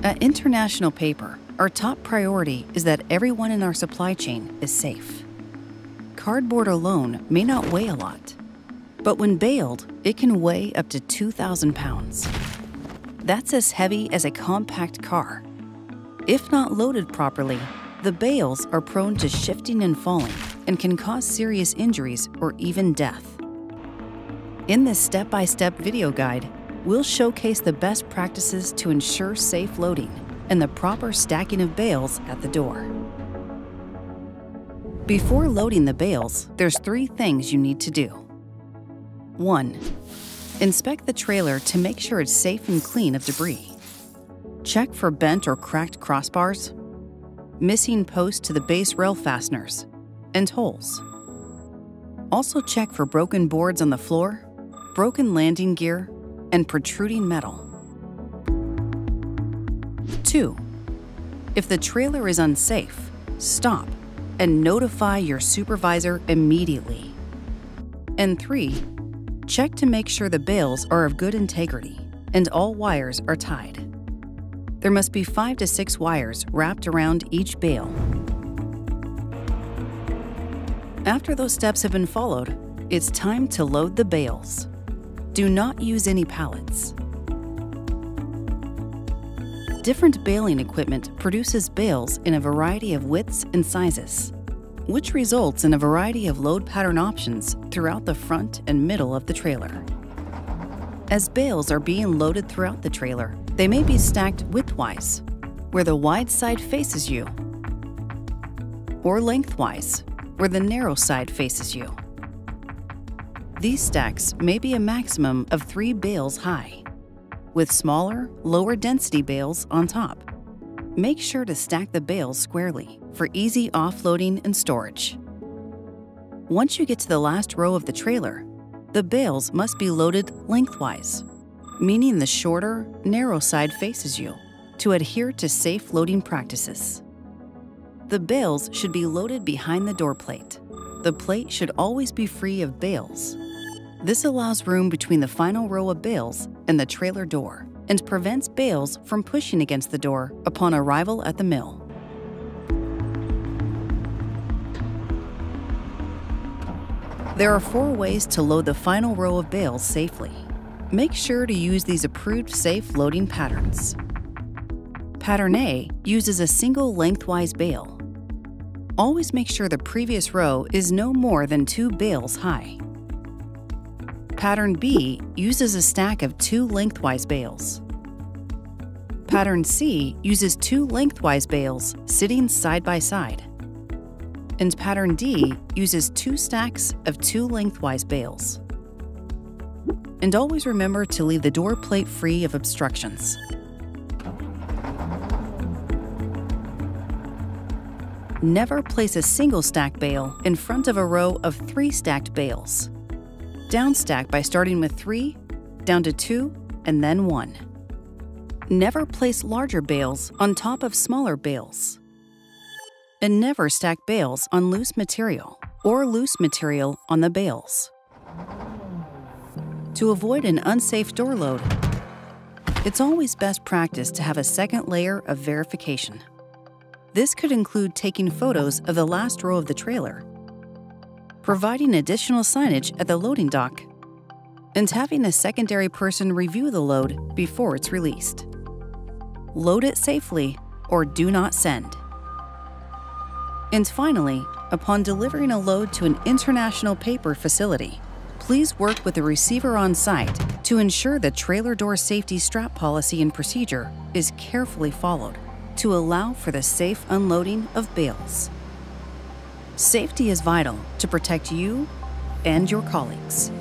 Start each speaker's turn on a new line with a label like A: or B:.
A: At International Paper, our top priority is that everyone in our supply chain is safe. Cardboard alone may not weigh a lot, but when baled, it can weigh up to 2,000 pounds. That's as heavy as a compact car. If not loaded properly, the bales are prone to shifting and falling and can cause serious injuries or even death. In this step-by-step video guide, we'll showcase the best practices to ensure safe loading and the proper stacking of bales at the door. Before loading the bales, there's 3 things you need to do. 1. Inspect the trailer to make sure it's safe and clean of debris. Check for bent or cracked crossbars, missing posts to the base rail fasteners, and holes. Also check for broken boards on the floor, broken landing gear, and protruding metal. 2. If the trailer is unsafe, stop and notify your supervisor immediately. And 3. Check to make sure the bales are of good integrity and all wires are tied. There must be 5 to 6 wires wrapped around each bale. After those steps have been followed, it's time to load the bales. Do not use any pallets. Different baling equipment produces bales in a variety of widths and sizes, which results in a variety of load pattern options throughout the front and middle of the trailer. As bales are being loaded throughout the trailer, they may be stacked widthwise, where the wide side faces you, or lengthwise, where the narrow side faces you. These stacks may be a maximum of 3 bales high, with smaller, lower density bales on top. Make sure to stack the bales squarely for easy offloading and storage. Once you get to the last row of the trailer, the bales must be loaded lengthwise, meaning the shorter, narrow side faces you, to adhere to safe loading practices. The bales should be loaded behind the door plate. The plate should always be free of bales. This allows room between the final row of bales and the trailer door and prevents bales from pushing against the door upon arrival at the mill. There are 4 ways to load the final row of bales safely. Make sure to use these approved safe loading patterns. Pattern A uses a single lengthwise bale. Always make sure the previous row is no more than 2 bales high. Pattern B uses a stack of 2 lengthwise bales. Pattern C uses 2 lengthwise bales sitting side by side. And Pattern D uses 2 stacks of 2 lengthwise bales. And always remember to leave the door plate free of obstructions. Never place a single stack bale in front of a row of 3 stacked bales. Downstack by starting with 3, down to 2, and then 1. Never place larger bales on top of smaller bales. And never stack bales on loose material or loose material on the bales. To avoid an unsafe door load, it's always best practice to have a second layer of verification. This could include taking photos of the last row of the trailer, providing additional signage at the loading dock, and having a secondary person review the load before it's released. Load it safely or do not send. And finally, upon delivering a load to an International Paper facility, please work with the receiver on site to ensure the trailer door safety strap policy and procedure is carefully followed to allow for the safe unloading of bales. Safety is vital to protect you and your colleagues.